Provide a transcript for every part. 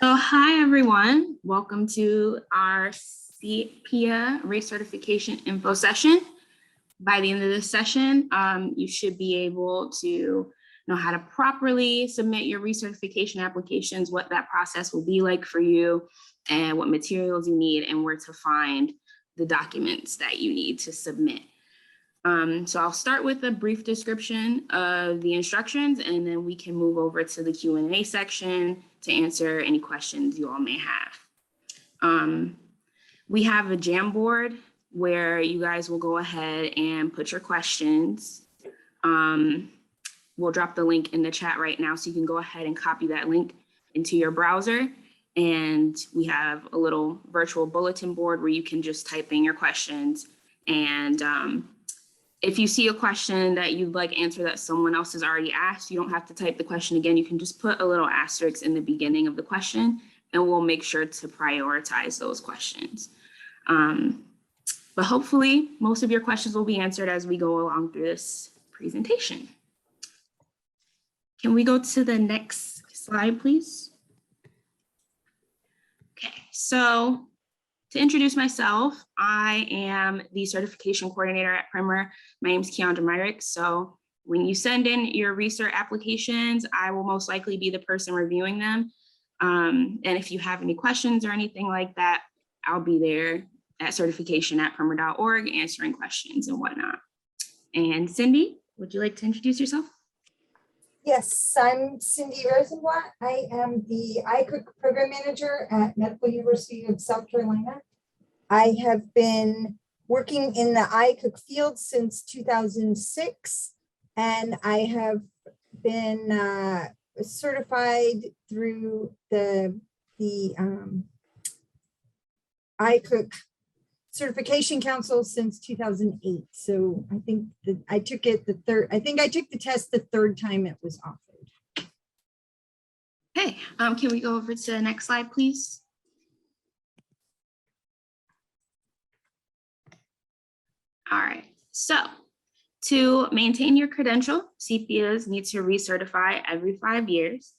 So hi, everyone. Welcome to our CPIA recertification info session. By the end of this session, you should be able to know how to properly submit your recertification applications, what that process will be like for you, and what materials you need, and where to find the documents that you need to submit. So I'll start with a brief description of the instructions, and then we can move over to the Q&A section to answer any questions you all may have. We have a Jamboard where you guys will go ahead and put your questions. We'll drop the link in the chat right now, so you can go ahead and copy that link into your browser. And we have a little virtual bulletin board where you can just type in your questions. And if you see a question that you'd like answer that someone else has already asked, you don't have to type the question again. You can just put a little asterisk in the beginning of the question, and we'll make sure to prioritize those questions. But hopefully most of your questions will be answered as we go along through this presentation. Can we go to the next slide, please? Okay, so to introduce myself, I am the certification coordinator at Primer. My name is Keandra Myrick. So when you send in your recert applications, I will most likely be the person reviewing them. And if you have any questions or anything like that, I'll be there at certification@primer.org answering questions and whatnot. And Cindy, would you like to introduce yourself? Yes, I'm Cindy Rosenblatt. I am the ICOOC program manager at Medical University of South Carolina. I have been working in the ICOOC field since 2006, and I have been certified through the ICOOC Certification Council since 2008. So I think that I took it I took the test the third time it was offered. Okay, can we go over to the next slide, please? All right, so to maintain your credential, CPIAs need to recertify every 5 years.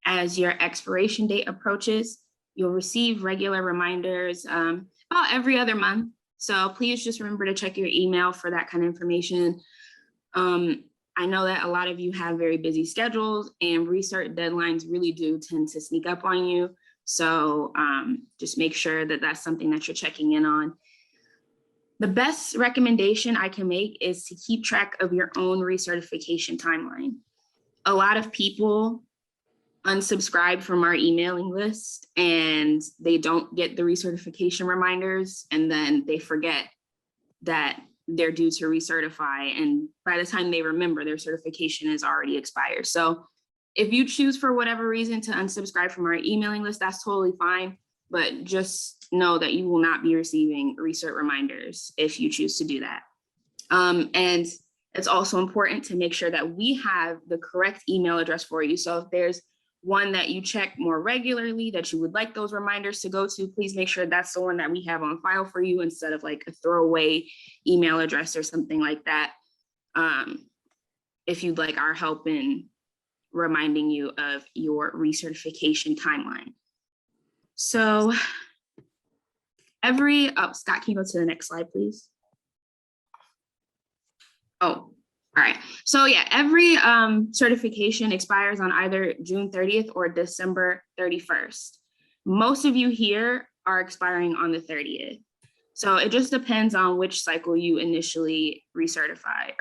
As your expiration date approaches, you'll receive regular reminders about every other month. So please just remember to check your email for that kind of information. I know that a lot of you have very busy schedules, and recert deadlines really do tend to sneak up on you. So just make sure that that's something that you're checking in on. The best recommendation I can make is to keep track of your own recertification timeline. A lot of people unsubscribe from our emailing list and they don't get the recertification reminders, and then they forget that they're due to recertify, and by the time they remember, their certification is already expired. So if you choose for whatever reason to unsubscribe from our emailing list, that's totally fine, but just know that you will not be receiving recert reminders if you choose to do that. And it's also important to make sure that we have the correct email address for you. So if there's one that you check more regularly that you would like those reminders to go to, please make sure that's the one that we have on file for you instead of like a throwaway email address or something like that. If you'd like our help in reminding you of your recertification timeline. So Scott, can you go to the next slide, please? Oh, all right. So yeah, every certification expires on either June 30th or December 31st. Most of you here are expiring on the 30th. So it just depends on which cycle you initially certified.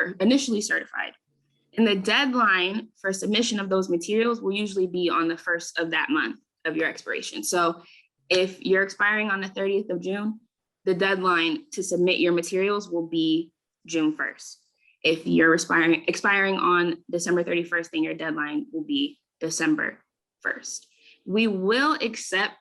And the deadline for submission of those materials will usually be on the 1st of that month of your expiration. So if you're expiring on the 30th of June, the deadline to submit your materials will be June 1st. If you're expiring on December 31st, then your deadline will be December 1st. We will accept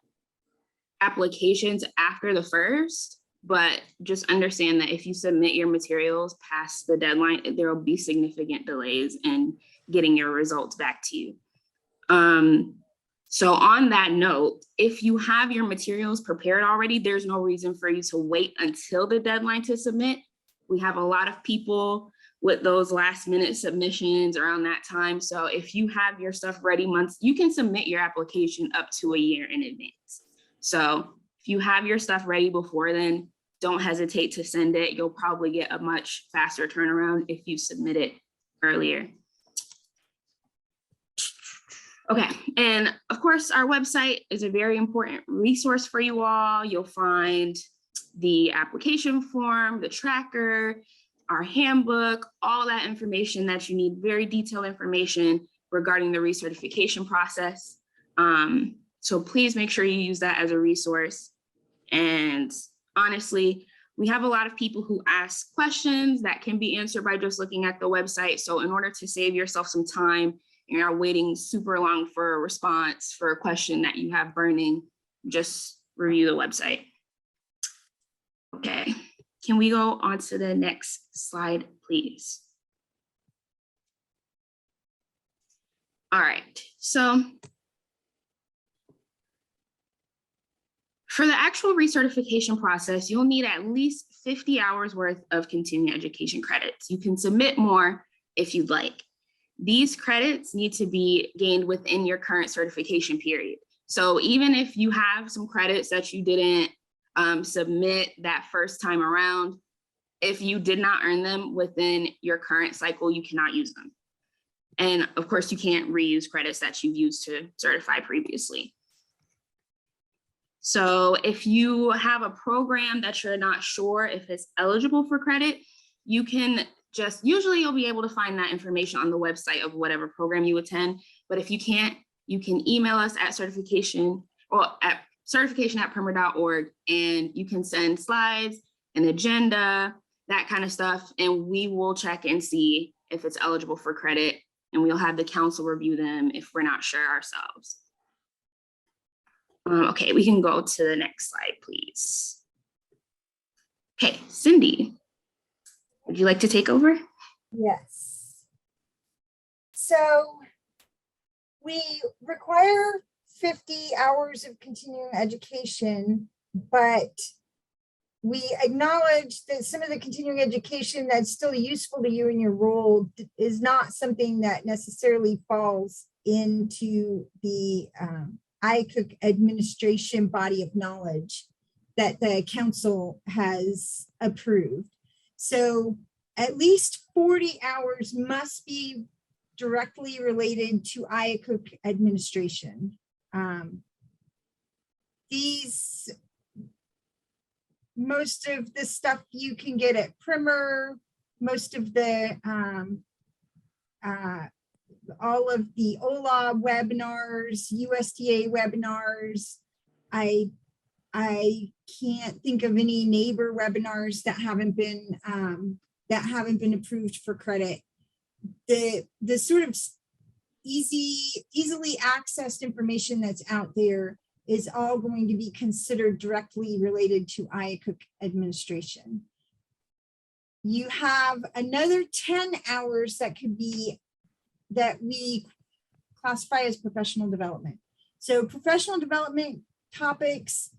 applications after the 1st, but just understand that if you submit your materials past the deadline, there will be significant delays in getting your results back to you. So on that note, if you have your materials prepared already, there's no reason for you to wait until the deadline to submit. We have a lot of people with those last minute submissions around that time. So if you have your stuff ready months, you can submit your application up to a year in advance. So if you have your stuff ready before then, don't hesitate to send it. You'll probably get a much faster turnaround if you submit it earlier. Okay, and of course, our website is a very important resource for you all. You'll find the application form, the tracker, our handbook, all that information that you need, very detailed information regarding the recertification process. So please make sure you use that as a resource. And honestly, we have a lot of people who ask questions that can be answered by just looking at the website. So in order to save yourself some time, you're not waiting super long for a response for a question that you have burning, just review the website. Okay, can we go on to the next slide, please? All right, so for the actual recertification process, you'll need at least 50 hours worth of continuing education credits. You can submit more if you'd like. These credits need to be gained within your current certification period. So even if you have some credits that you didn't submit that first time around, if you did not earn them within your current cycle, you cannot use them. And of course, you can't reuse credits that you've used to certify previously. So if you have a program that you're not sure if it's eligible for credit, you can just, usually you'll be able to find that information on the website of whatever program you attend. But if you can't, you can email us at certification@primer.org, and you can send slides, an agenda, that kind of stuff. And we will check and see if it's eligible for credit, and we'll have the council review them if we're not sure ourselves. Okay, we can go to the next slide, please. Okay, Cindy, would you like to take over? Yes. So we require 50 hours of continuing education, but we acknowledge that some of the continuing education that's still useful to you in your role is not something that necessarily falls into the IACUC administration body of knowledge that the council has approved. So at least 40 hours must be directly related to IACUC administration. Most of the stuff you can get at Primer, most of the all of the OLA webinars, USDA webinars. I can't think of any neighbor webinars that haven't been approved for credit. The sort of easily accessed information that's out there is all going to be considered directly related to IACUC administration. You have another 10 hours that we classify as professional development. So professional development topics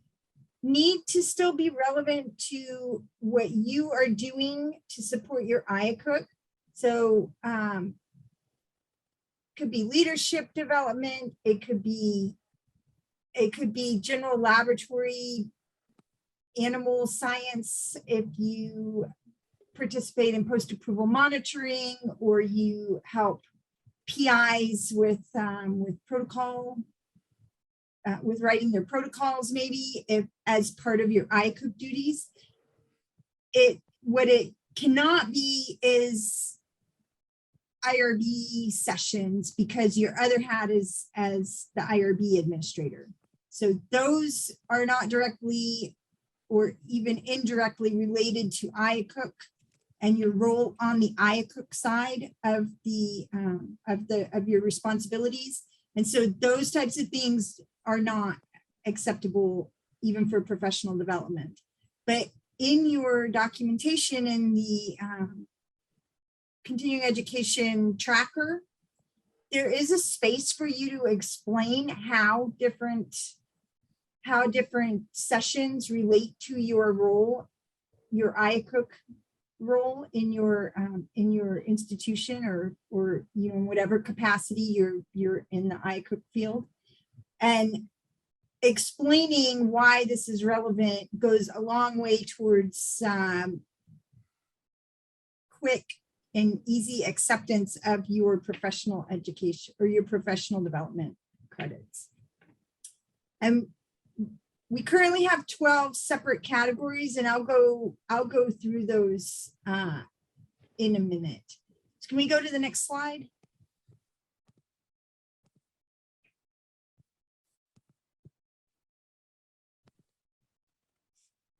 need to still be relevant to what you are doing to support your IACUC. So could be leadership development, it could be general laboratory animal science if you participate in post-approval monitoring, or you help PIs with protocol, with writing their protocols, maybe if as part of your IACUC duties. What it cannot be is IRB sessions, because your other hat is as the IRB administrator. So those are not directly or even indirectly related to IACUC and your role on the IACUC side of your responsibilities. And so those types of things are not acceptable even for professional development. But in your documentation in the continuing education tracker, there is a space for you to explain how different sessions relate to your role, your IACUC role in your institution, or you know, in whatever capacity you're in the iCook field. And explaining why this is relevant goes a long way towards quick and easy acceptance of your professional education or your professional development credits. And we currently have 12 separate categories, and I'll go through those in a minute. So can we go to the next slide?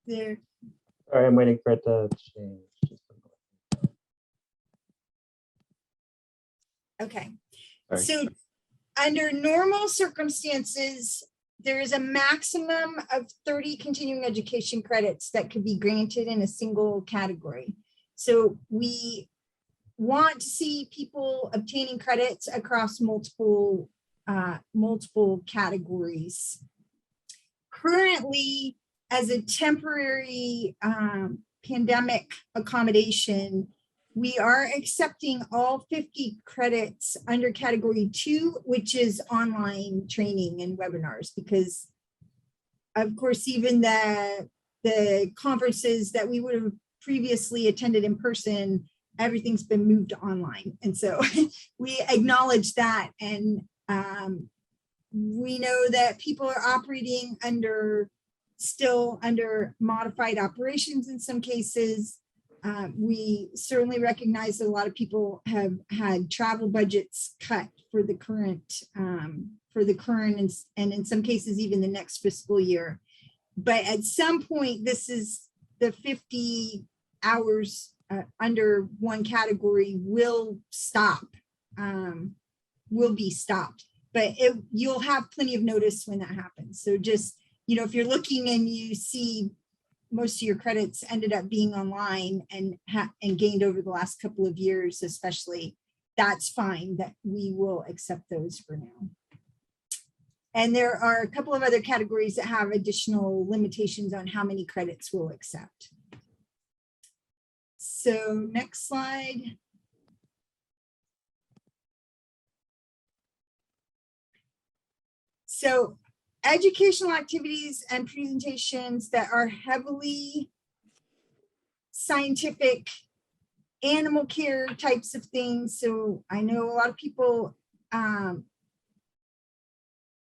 There. Sorry, I'm waiting for it to change. Okay. Sorry. So under normal circumstances, there is a maximum of 30 continuing education credits that could be granted in a single category. So we want to see people obtaining credits across multiple categories. Currently, as a temporary pandemic accommodation, we are accepting all 50 credits under category 2, which is online training and webinars, because of course, even the conferences that we would have previously attended in person, everything's been moved online. And so we acknowledge that. And we know that people are operating still under modified operations in some cases. We certainly recognize that a lot of people have had travel budgets cut for the current and in some cases even the next fiscal year. But at some point, this is the 50 hours under one category will stop, will be stopped. But you'll have plenty of notice when that happens. So just, you know, if you're looking and you see most of your credits ended up being online and gained over the last couple of years, especially, that's fine, that we will accept those for now. And there are a couple of other categories that have additional limitations on how many credits we'll accept. So next slide. So educational activities and presentations that are heavily scientific, animal care types of things. So I know a lot of people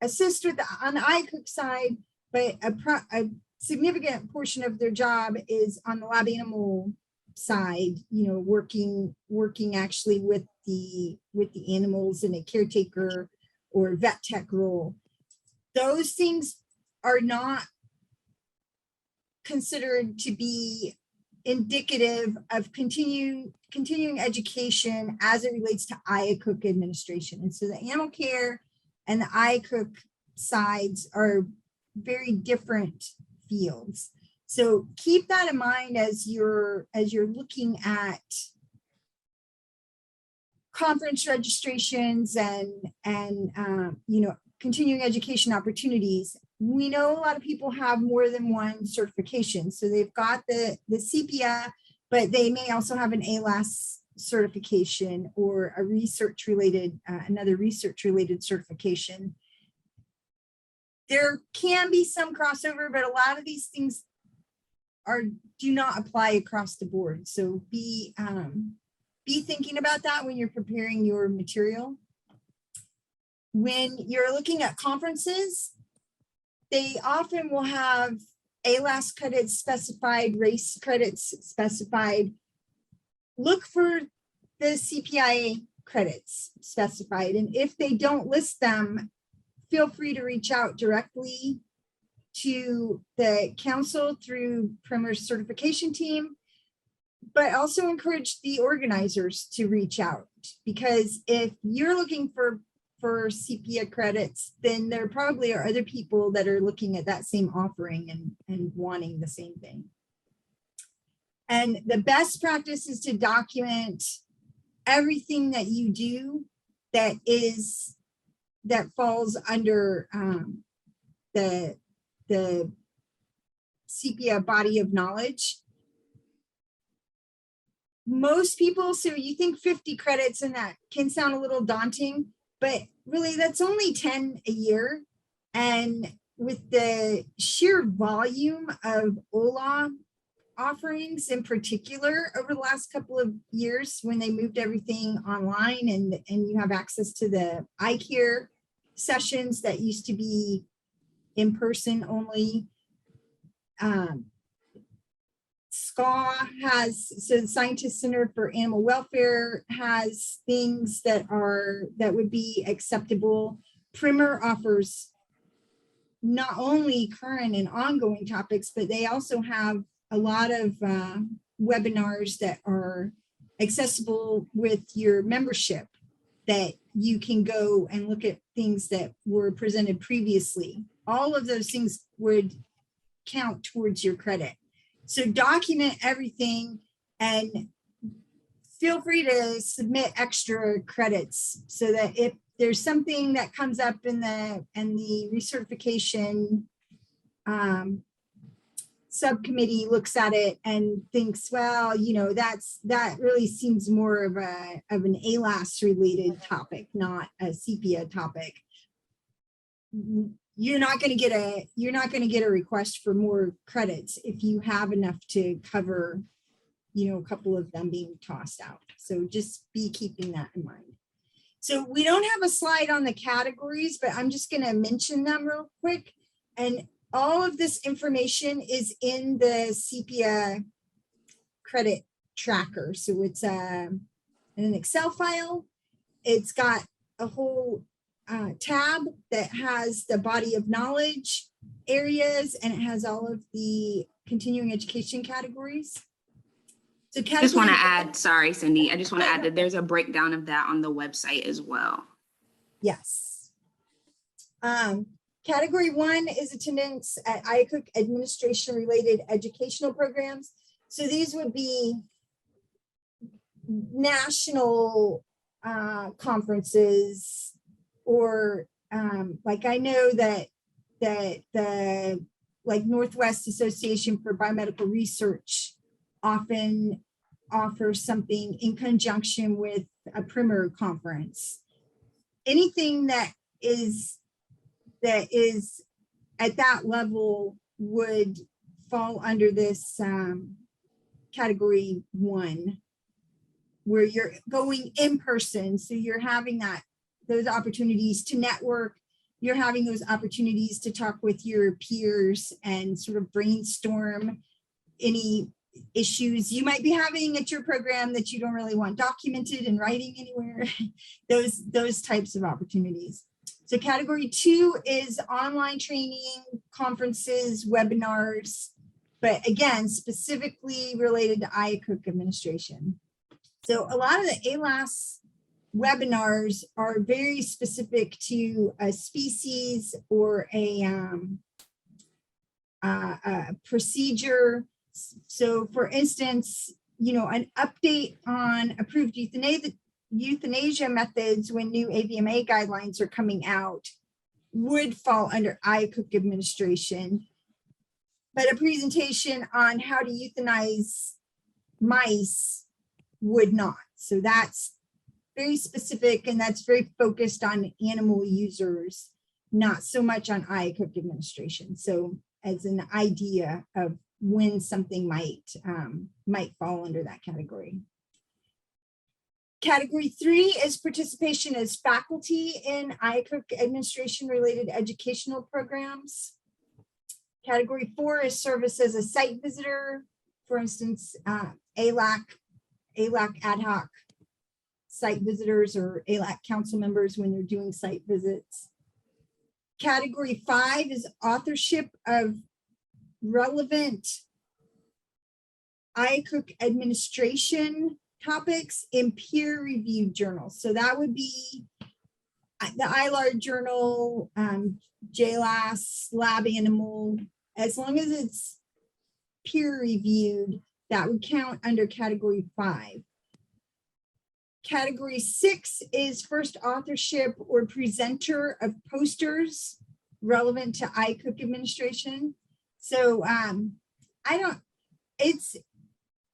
assist with on the iCook side, but a significant portion of their job is on the lab animal side, you know, working actually with the animals in a caretaker or vet tech role. Those things are not considered to be indicative of continuing education as it relates to iCook administration. And so the animal care and the iCook sides are very different fields. So keep that in mind as you're looking at conference registrations and you know, continuing education opportunities. We know a lot of people have more than one certification. So they've got the CPIA, but they may also have an ALAS certification or a another research related certification. There can be some crossover, but a lot of these things do not apply across the board. So be thinking about that when you're preparing your material. When you're looking at conferences, they often will have ALAS credits specified, race credits specified. Look for the CPIA credits specified. And if they don't list them, feel free to reach out directly to the council through Primer's certification team, but also encourage the organizers to reach out, because if you're looking for CPIA credits, then there probably are other people that are looking at that same offering and wanting the same thing. And the best practice is to document everything that you do that falls under the CPIA body of knowledge. most people, so you think 50 credits and that can sound a little daunting, but really that's only 10 a year. And with the sheer volume of OLA offerings in particular over the last couple of years when they moved everything online and you have access to the iCare sessions that used to be in person only. SCA has, so the Scientist Center for Animal Welfare has things that would be acceptable. Primer offers not only current and ongoing topics, but they also have a lot of webinars that are accessible with your membership that you can go and look at things that were presented previously. All of those things would count towards your credit. So document everything and feel free to submit extra credits so that if there's something that comes up in the recertification subcommittee looks at it and thinks, well, you know, that really seems more of an ALAS related topic, not a CPIA topic. You're not going to get a request for more credits if you have enough to cover, you know, a couple of them being tossed out. So just be keeping that in mind. So we don't have a slide on the categories, but I'm just going to mention them real quick. And all of this information is in the CPIA credit tracker. So it's an Excel file. It's got a whole tab that has the body of knowledge areas, and it has all of the continuing education categories. So I just want to add, sorry, Cindy, I just want to add that there's a breakdown of that on the website as well. Yes. Category 1 is attendance at IACUC administration related educational programs. So these would be national conferences, or like I know that the like Northwest Association for Biomedical Research often offers something in conjunction with a Primer conference. Anything that is at that level would fall under this category 1, where you're going in person. So you're having those opportunities to network. You're having those opportunities to talk with your peers and sort of brainstorm any issues you might be having at your program that you don't really want documented in writing anywhere. those types of opportunities. So category 2 is online training, conferences, webinars, but again, specifically related to IACUC administration. So a lot of the ALAS webinars are very specific to a species or a procedure. So for instance, you know, an update on approved euthanasia methods when new AVMA guidelines are coming out would fall under IACUC administration, but a presentation on how to euthanize mice would not. So that's very specific, and that's very focused on animal users, not so much on IACUC administration. So as an idea of when something might fall under that category. Category 3 is participation as faculty in IACUC administration related educational programs. Category 4 is service as a site visitor, for instance, ALAC ad hoc site visitors or ALAC council members when they're doing site visits. Category 5 is authorship of relevant IACUC administration topics in peer-reviewed journals. So that would be the ILAR journal, JLAS, Lab Animal. As long as it's peer-reviewed, that would count under category 5. Category 6 is first authorship or presenter of posters relevant to IACUC administration. So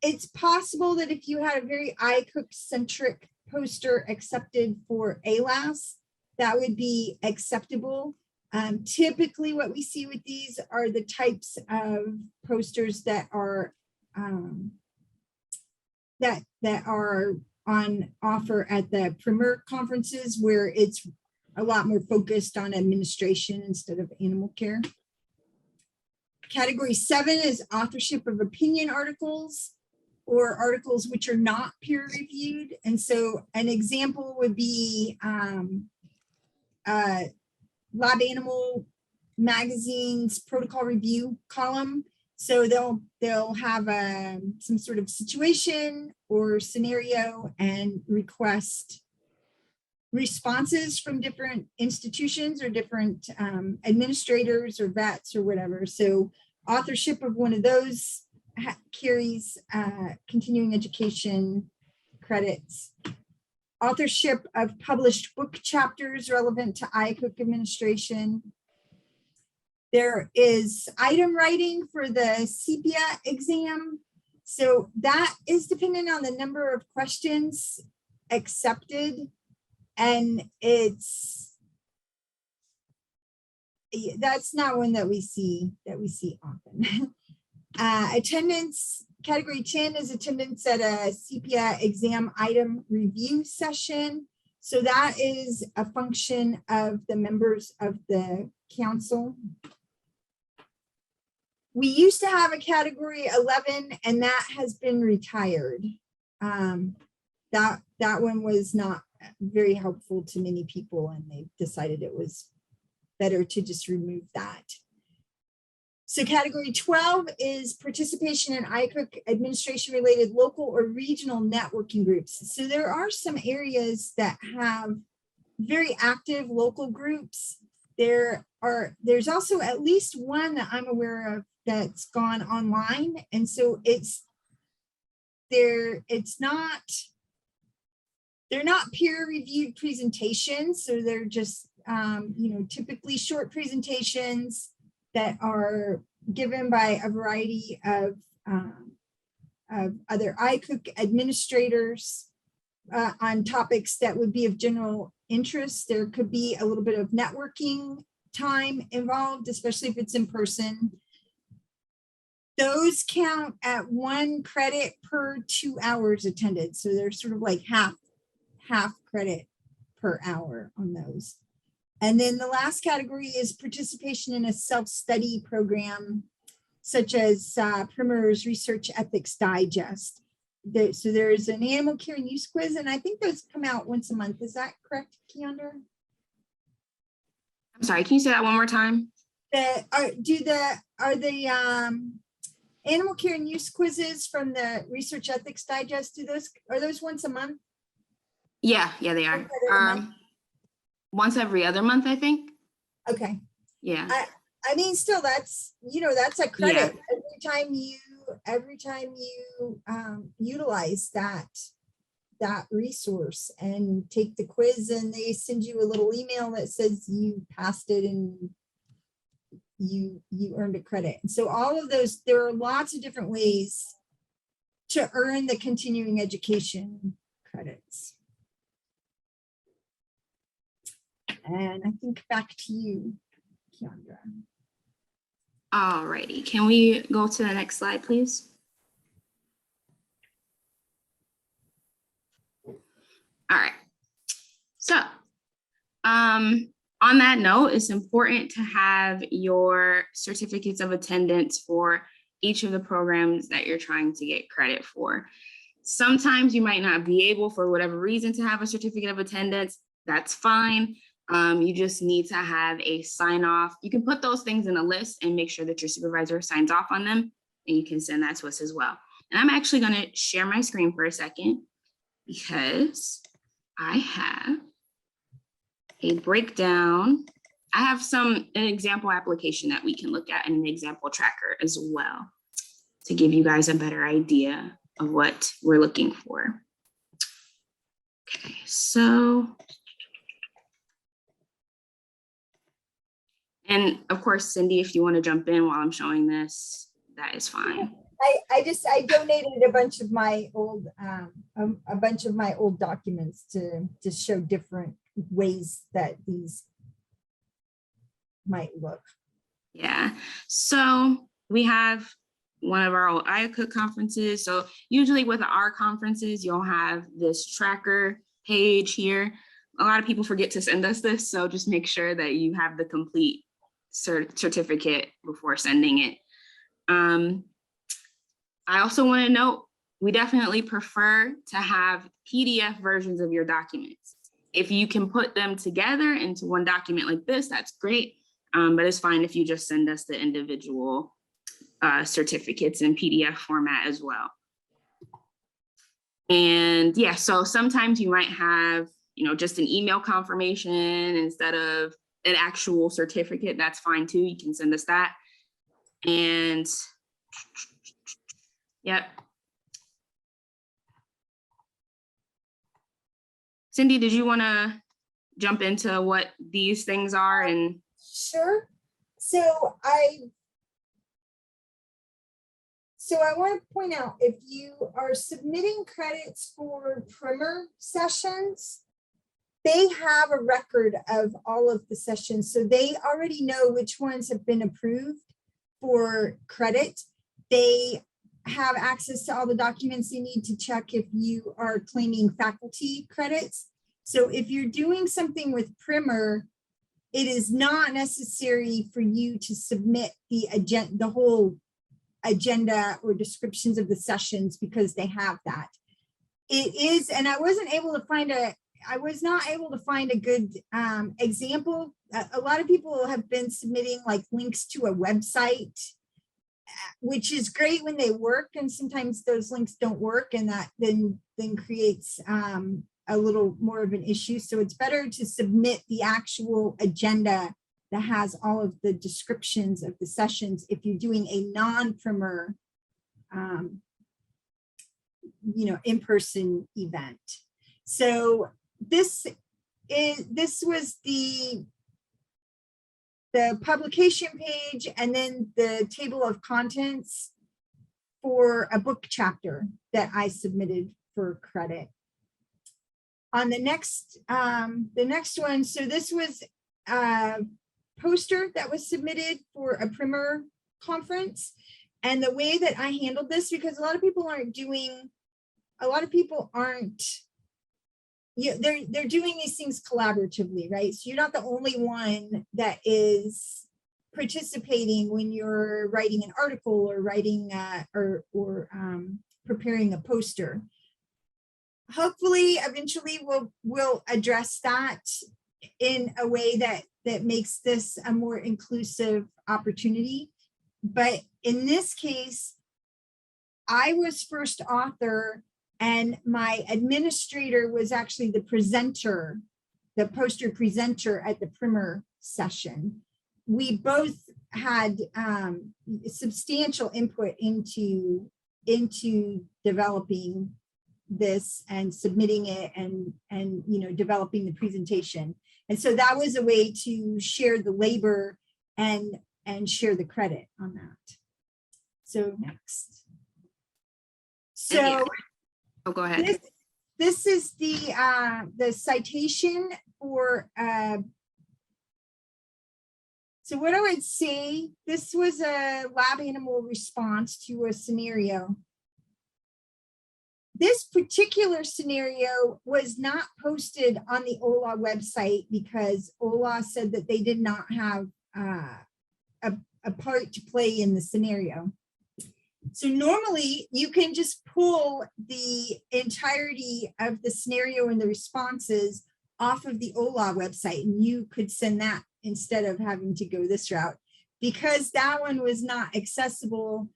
it's possible that if you had a very iCook-centric poster accepted for ALAS, that would be acceptable. Typically, what we see with these are the types of posters that are that are on offer at the Premier conferences, where it's a lot more focused on administration instead of animal care. Category 7 is authorship of opinion articles or articles which are not peer reviewed. And so an example would be Lab Animal Magazine's protocol review column. So they'll have some sort of situation or scenario and request responses from different institutions or different administrators or vets or whatever. So authorship of one of those carries continuing education credits. Authorship of published book chapters relevant to iCook administration. There is item writing for the CPIA exam. So that is dependent on the number of questions accepted. And that's not one that we see often. Attendance, category 10 is attendance at a CPIA exam item review session. So that is a function of the members of the council. We used to have a category 11 and that has been retired. That one was not very helpful to many people and they decided it was better to just remove that. So category 12 is participation in iCook administration related local or regional networking groups. So there are some areas that have very active local groups. There's also at least one that I'm aware of that's gone online. And so they're not peer-reviewed presentations, so they're just typically short presentations that are given by a variety of other iCook administrators on topics that would be of general interest. There could be a little bit of networking time involved, especially if it's in person. Those count at 1 credit per 2 hours attended. So they're sort of like half credit per hour on those. And then the last category is participation in a self-study program, such as Premier's Research Ethics Digest. So there's an animal care and use quiz, and I think those come out once a month. Is that correct, Keandra? I'm sorry, can you say that one more time? Are the animal care and use quizzes from the Research Ethics Digest, are those once a month? Yeah, they are. Once every other month, I think. Okay. Yeah. I mean, still, that's a credit. Yeah. Every time you utilize that resource and take the quiz, and they send you a little email that says you passed it and you earned a credit. And so all of those, there are lots of different ways to earn the continuing education credits. And I think back to you, Keandra. All righty, can we go to the next slide, please? All right, so on that note, it's important to have your certificates of attendance for each of the programs that you're trying to get credit for. Sometimes you might not be able, for whatever reason, to have a certificate of attendance. That's fine. You just need to have a sign off. You can put those things in a list and make sure that your supervisor signs off on them, and you can send that to us as well. And I'm actually going to share my screen for a second because I have a breakdown. I have an example application that we can look at and an example tracker as well to give you guys a better idea of what we're looking for. Okay, so. And of course, Cindy, if you want to jump in while I'm showing this, that is fine. I donated a bunch of my old documents to show different ways that these might look. Yeah, so we have one of our old IACUC conferences. So usually with our conferences, you'll have this tracker page here. A lot of people forget to send us this, so just make sure that you have the complete certificate before sending it. I also want to note, we definitely prefer to have PDF versions of your documents. If you can put them together into one document like this, that's great. But it's fine if you just send us the individual certificates in PDF format as well. And yeah, so sometimes you might have, just an email confirmation instead of an actual certificate. That's fine too. You can send us that. And yep. Cindy, did you want to jump into what these things are? And Sure. So I want to point out, if you are submitting credits for primer sessions, they have a record of all of the sessions. So they already know which ones have been approved for credit. They have access to all the documents they need to check if you are claiming faculty credits. So if you're doing something with primer, it is not necessary for you to submit the whole agenda or descriptions of the sessions, because they have that. It is, and I was not able to find a good example. A lot of people have been submitting like links to a website, which is great when they work, and sometimes those links don't work, and that then creates a little more of an issue. So it's better to submit the actual agenda that has all of the descriptions of the sessions if you're doing a non-primer in-person event. So this was the publication page, and then the table of contents for a book chapter that I submitted for credit. On the next one, so this was a poster that was submitted for a primer conference. And the way that I handled this, because a lot of people aren't, they're doing these things collaboratively, right? So you're not the only one that is participating when you're writing an article or writing or preparing a poster. Hopefully, eventually we'll address that in a way that makes this a more inclusive opportunity. But in this case, I was first author, and my administrator was actually the presenter, the poster presenter at the primer session. We both had substantial input into developing this and submitting it and developing the presentation. And so that was a way to share the labor and share the credit on that. So next. So oh, go ahead. This is the citation for so what I would say, this was a lab animal response to a scenario. This particular scenario was not posted on the OLA website because OLA said that they did not have a part to play in the scenario. So normally you can just pull the entirety of the scenario and the responses off of the OLA website, and you could send that instead of having to go this route. Because that one was not accessible,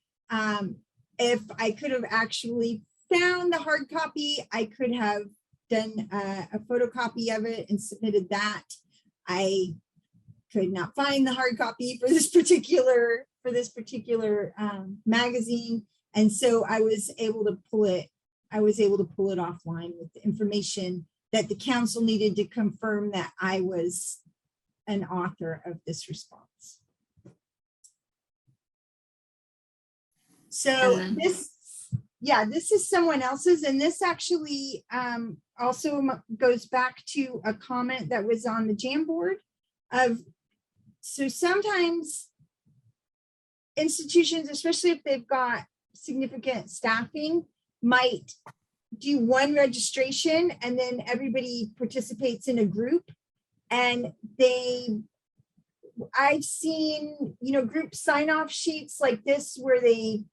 if I could have actually found the hard copy, I could have done a photocopy of it and submitted that. I could not find the hard copy for this particular magazine, and so I was able to pull it. I was able to pull it offline with the information that the council needed to confirm that I was an author of this response. So And then- this is someone else's, and this actually also goes back to a comment that was on the Jamboard so sometimes institutions, especially if they've got significant staffing, might do one registration and then everybody participates in a group. And I've seen, group sign off sheets like this where they,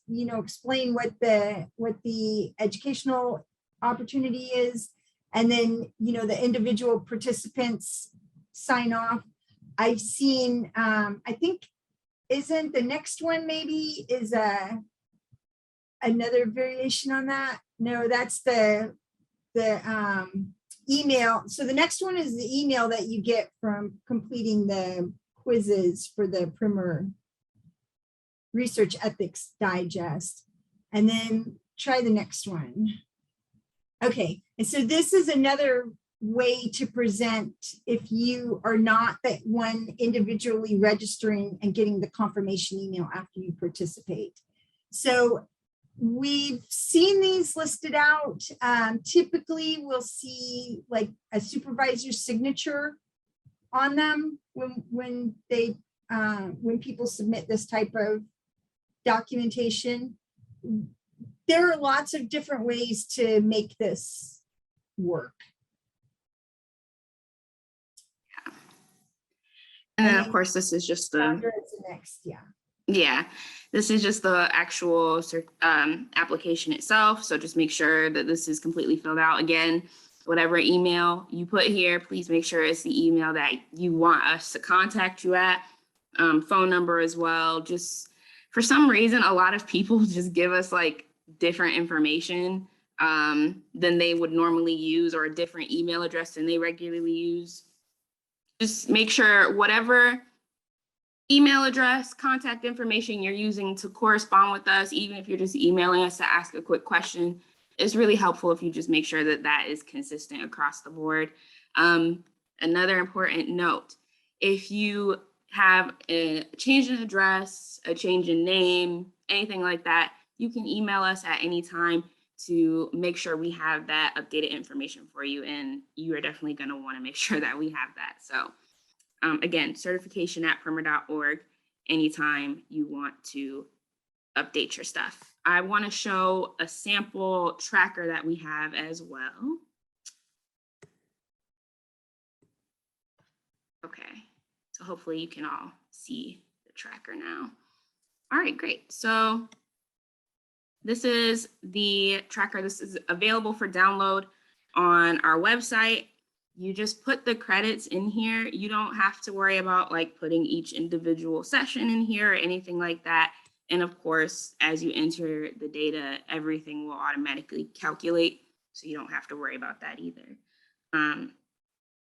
explain what the educational opportunity is. And then, the individual participants sign off. I've seen, I think, isn't the next one maybe is another variation on that? No, that's the email. So the next one is the email that you get from completing the quizzes for the Primer Research Ethics Digest. And then try the next one. Okay, and so this is another way to present if you are not that one individually registering and getting the confirmation email after you participate. So we've seen these listed out. Typically, we'll see like a supervisor's signature on them when people submit this type of documentation. There are lots of different ways to make this work. And then, of course, this is just the next, yeah, this is just the actual application itself. So just make sure that this is completely filled out. Again, whatever email you put here, please make sure it's the email that you want us to contact you at. Phone number as well. Just for some reason, a lot of people just give us like different information than they would normally use, or a different email address than they regularly use. Just make sure whatever email address, contact information you're using to correspond with us, even if you're just emailing us to ask a quick question, it's really helpful if you just make sure that that is consistent across the board. Another important note, if you have a change in address, a change in name, anything like that, you can email us at any time to make sure we have that updated information for you. And you are definitely going to want to make sure that we have that. So again, certification@primer.org, anytime you want to update your stuff. I want to show a sample tracker that we have as well. Okay, so hopefully you can all see the tracker now. All right, great. So this is the tracker. This is available for download on our website. You just put the credits in here. You don't have to worry about like putting each individual session in here or anything like that. And of course, as you enter the data, everything will automatically calculate. So you don't have to worry about that either.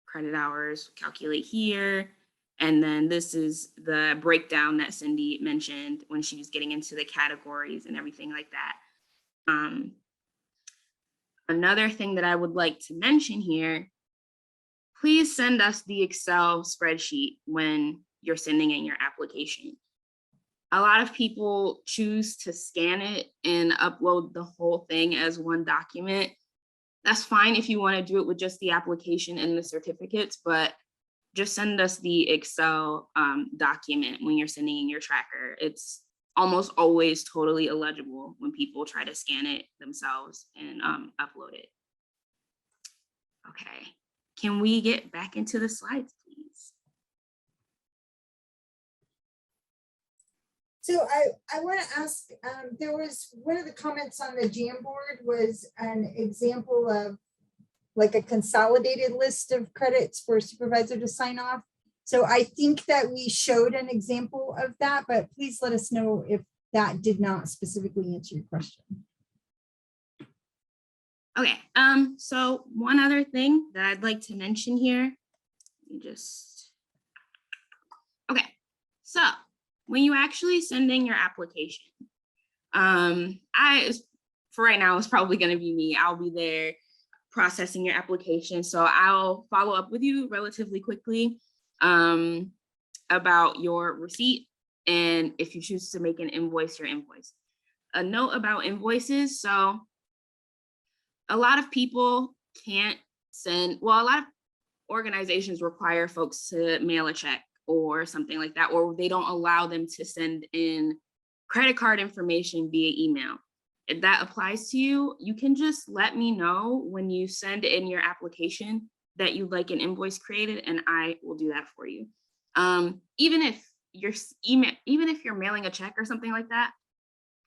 Credit hours calculate here. And then this is the breakdown that Cindy mentioned when she was getting into the categories and everything like that. Another thing that I would like to mention here, please send us the Excel spreadsheet when you're sending in your application. A lot of people choose to scan it and upload the whole thing as one document. That's fine if you want to do it with just the application and the certificates, but just send us the Excel document when you're sending in your tracker. It's almost always totally illegible when people try to scan it themselves and upload it. Okay, can we get back into the slides, please? So I want to ask, there was one of the comments on the Jamboard was an example of like a consolidated list of credits for a supervisor to sign off. So I think that we showed an example of that, but please let us know if that did not specifically answer your question. Okay, so one other thing that I'd like to mention here, okay, so when you actually send in your application, for right now, it's probably gonna be me. I'll be there processing your application. So I'll follow up with you relatively quickly about your receipt. And if you choose to make an invoice, your invoice. a note about invoices. So a lot of people can't send, well, a lot of organizations require folks to mail a check or something like that, or they don't allow them to send in credit card information via email. If that applies to you, you can just let me know when you send in your application that you'd like an invoice created, and I will do that for you. Even if you're mailing a check or something like that,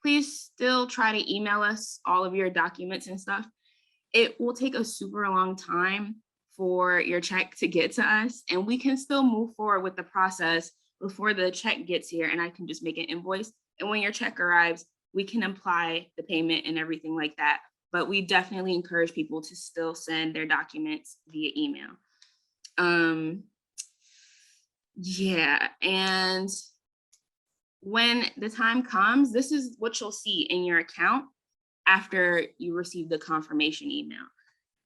please still try to email us all of your documents and stuff. It will take a super long time for your check to get to us, and we can still move forward with the process before the check gets here, and I can just make an invoice. And when your check arrives, we can apply the payment and everything like that. But we definitely encourage people to still send their documents via email. Yeah, and when the time comes, this is what you'll see in your account after you receive the confirmation email.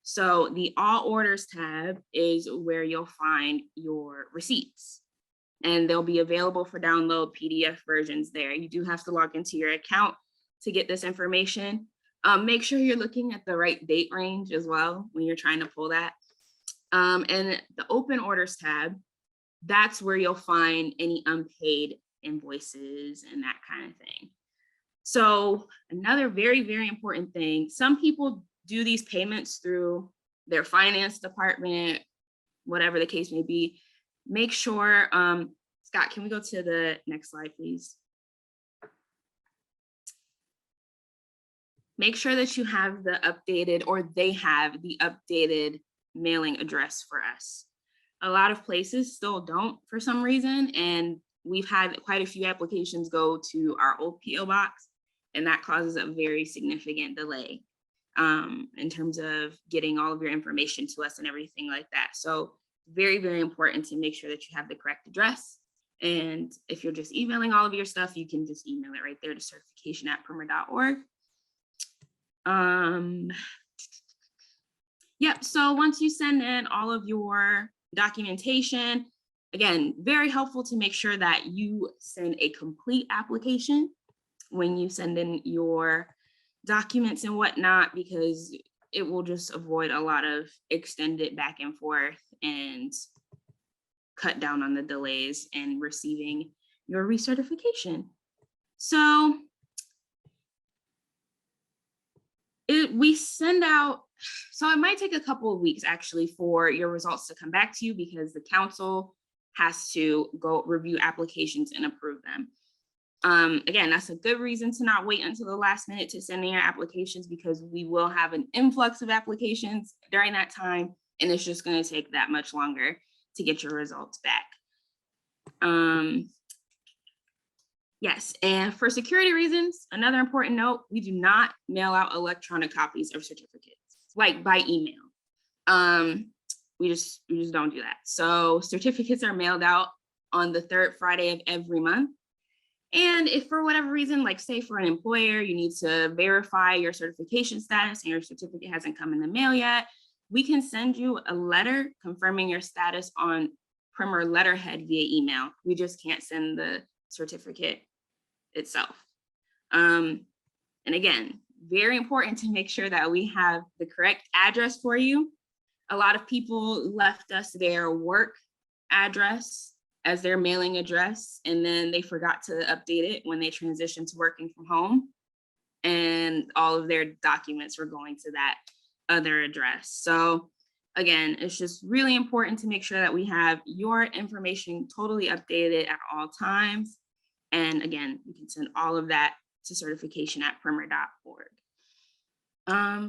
So the All Orders tab is where you'll find your receipts, and they'll be available for download PDF versions there. You do have to log into your account to get this information. Make sure you're looking at the right date range as well when you're trying to pull that. And the Open Orders tab, that's where you'll find any unpaid invoices and that kind of thing. So another very, very important thing, some people do these payments through their finance department, whatever the case may be. Make sure, Scott, can we go to the next slide, please? Make sure that you have the updated, or they have the updated mailing address for us. A lot of places still don't for some reason, and we've had quite a few applications go to our old PO box, and that causes a very significant delay in terms of getting all of your information to us and everything like that. So very, very important to make sure that you have the correct address. And if you're just emailing all of your stuff, you can just email it right there to certification@primer.org. Yep, so once you send in all of your documentation, again, very helpful to make sure that you send a complete application when you send in your documents and whatnot, because it will just avoid a lot of extended back and forth and cut down on the delays in receiving your recertification. So we send out, so it might take a couple of weeks actually for your results to come back to you, because the council has to go review applications and approve them. Again, that's a good reason to not wait until the last minute to send in your applications, because we will have an influx of applications during that time, and it's just going to take that much longer to get your results back. Yes, and for security reasons, another important note, we do not mail out electronic copies of certificates, like by email. We just don't do that. So certificates are mailed out on the third Friday of every month. And if for whatever reason, like say for an employer, you need to verify your certification status and your certificate hasn't come in the mail yet, we can send you a letter confirming your status on Primer letterhead via email. We just can't send the certificate itself. And again, very important to make sure that we have the correct address for you. A lot of people left us their work address as their mailing address, and then they forgot to update it when they transitioned to working from home, and all of their documents were going to that other address. So again, it's just really important to make sure that we have your information totally updated at all times. And again, you can send all of that to certification@primer.org.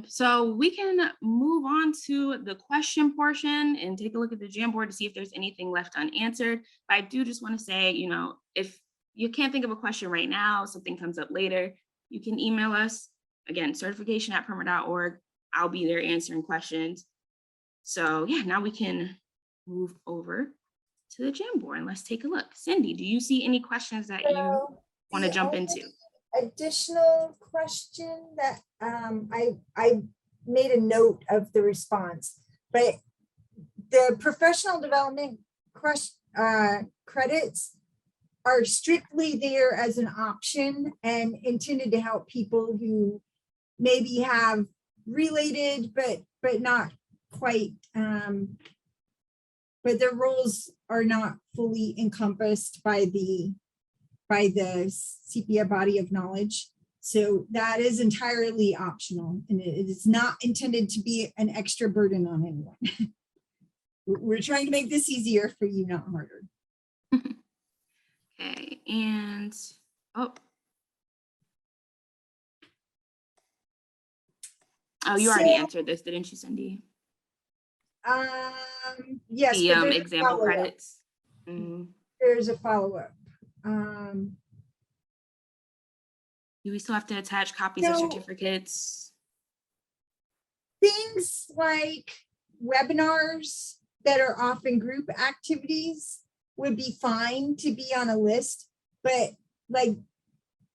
So we can move on to the question portion and take a look at the Jamboard to see if there's anything left unanswered. But I do just want to say, you know, if you can't think of a question right now, something comes up later, you can email us. Again, certification@primer.org. I'll be there answering questions. So yeah, now we can move over to the Jamboard and let's take a look. Cindy, do you see any questions that you want to jump into? Additional question that I made a note of the response, but the professional development credits, are strictly there as an option and intended to help people who maybe have related, but not quite, but their roles are not fully encompassed by the CPIA body of knowledge. So that is entirely optional, and it is not intended to be an extra burden on anyone. We're trying to make this easier for you, not harder. Okay, and oh, you already answered this, didn't you, Cindy? Yes, The but there's a example follow-up. credits. Mm. There's a follow-up. Do we still have to attach copies of No. certificates? Things like webinars that are often group activities would be fine to be on a list, but like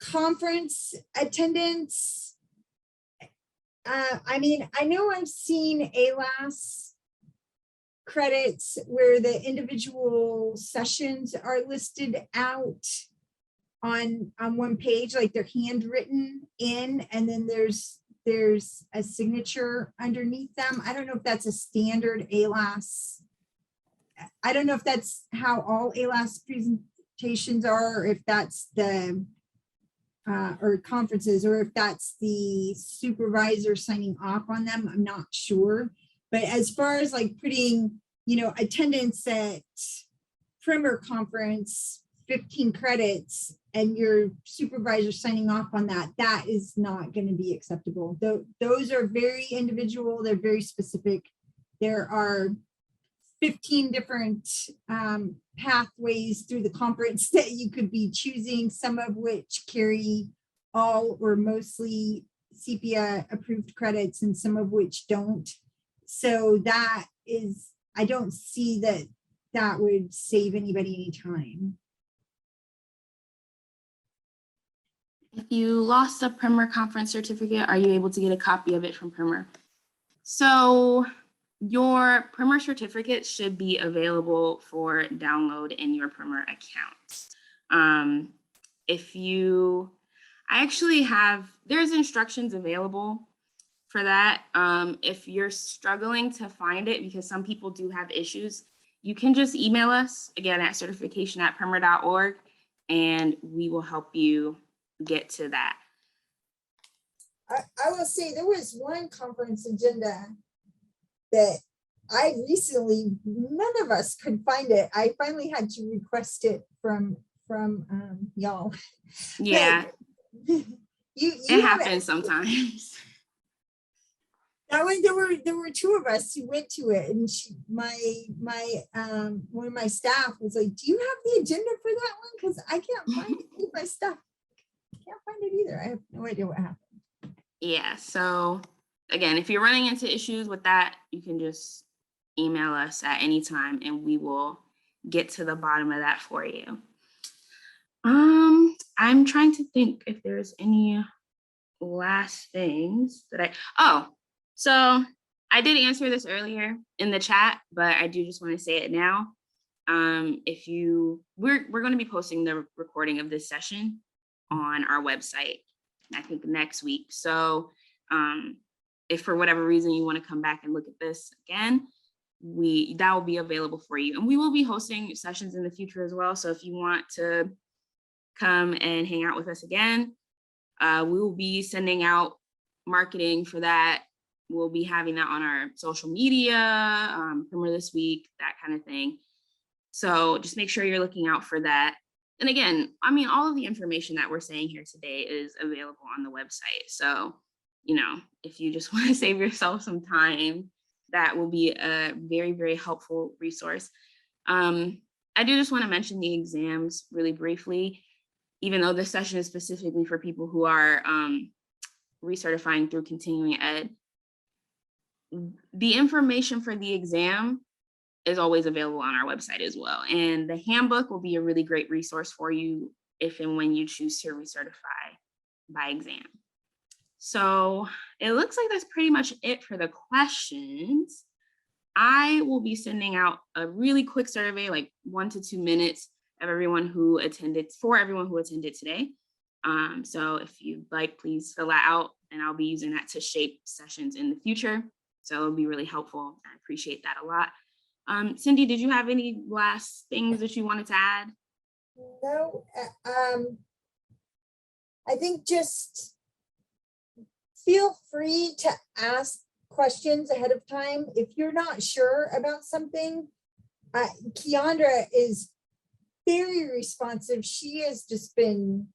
conference attendance, I mean, I know I've seen ALAS credits where the individual sessions are listed out on one page, like they're handwritten in, and then there's a signature underneath them. I don't know if that's a standard ALAS. I don't know if that's how all ALAS presentations are, or if that's the or conferences, or if that's the supervisor signing off on them. I'm not sure. But as far as like putting, attendance at Primer conference, 15 credits, and your supervisor signing off on that, that is not going to be acceptable. Those are very individual. They're very specific. There are 15 different pathways through the conference that you could be choosing, some of which carry all or mostly CPIA approved credits and some of which don't. So that is, I don't see that that would save anybody any time. If you lost a Primer conference certificate, are you able to get a copy of it from Primer? So your Primer certificate should be available for download in your Primer account. I actually there's instructions available for that. If you're struggling to find it, because some people do have issues, you can just email us again at certification@primer.org, and we will help you get to that. I will say there was one conference agenda that I recently, none of us could find it. I finally had to request it from y'all. Yeah, it happens sometimes. That one, there were two of us who went to it, and one of my staff was like, "Do you have the agenda for that one? Because I can't find it in my stuff. I can't find it either. I have no idea what happened." Yeah, so again, if you're running into issues with that, you can just email us at any time and we will get to the bottom of that for you. I'm trying to think if there's any last things that so I did answer this earlier in the chat, but I do just want to say it now. We're going to be posting the recording of this session on our website, I think next week. So if for whatever reason you want to come back and look at this again, that will be available for you. And we will be hosting sessions in the future as well. So if you want to come and hang out with us again, we will be sending out marketing for that. We'll be having that on our social media, Primer this week, that kind of thing. So just make sure you're looking out for that. And again, I mean, all of the information that we're saying here today is available on the website. So, if you just want to save yourself some time, that will be a very, very helpful resource. I do just want to mention the exams really briefly, even though this session is specifically for people who are recertifying through continuing ed. The information for the exam is always available on our website as well. And the handbook will be a really great resource for you if and when you choose to recertify by exam. So it looks like that's pretty much it for the questions. I will be sending out a really quick survey, like 1 to 2 minutes, everyone who attended today. So if you'd like, please fill that out, and I'll be using that to shape sessions in the future. So it'll be really helpful. I appreciate that a lot. Cindy, did you have any last things that you wanted to add? No, I think just feel free to ask questions ahead of time. If you're not sure about something, Keandra is very responsive. She has just been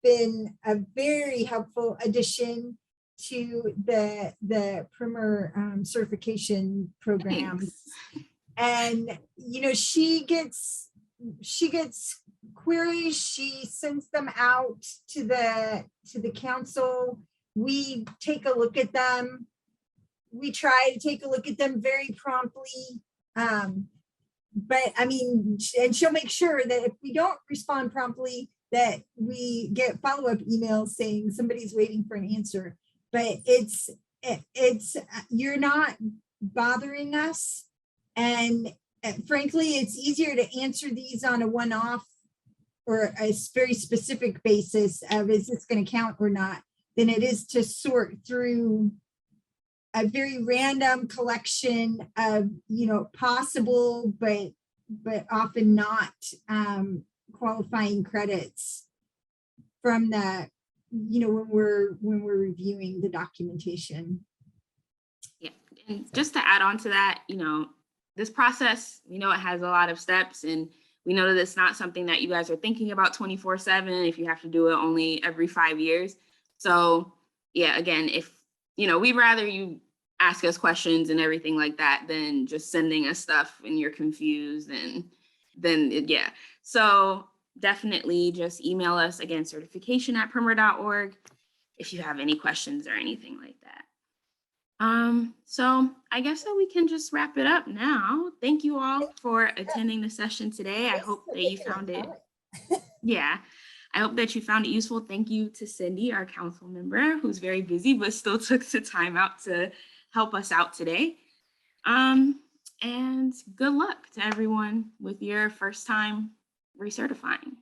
a very helpful addition to the Primer certification program. Thanks. And you know, she gets queries, she sends them out to the council. We take a look at them. We try to take a look at them very promptly. But I mean, and she'll make sure that if we don't respond promptly, that we get follow-up emails saying somebody's waiting for an answer. But it's you're not bothering us. And frankly, it's easier to answer these on a one-off or a very specific basis of is this going to count or not, than it is to sort through a very random collection of, you know, possible but often not qualifying credits from the, you know, when we're reviewing the documentation. Yeah, and just to add on to that, you know, this process, we know it has a lot of steps, and we know that it's not something that you guys are thinking about 24/7 if you have to do it only every 5 years. So yeah, again, if, you know, we'd rather you ask us questions and everything like that than just sending us stuff and you're confused, and then yeah. So definitely just email us, again, certification@primer.org, if you have any questions or anything like that. So I guess that we can just wrap it up now. Thank you all for attending the session today. I hope that you found it. Yeah, I hope that you found it useful. Thank you to Cindy, our council member, who's very busy, but still took the time out to help us out today. And good luck to everyone with your first time recertifying.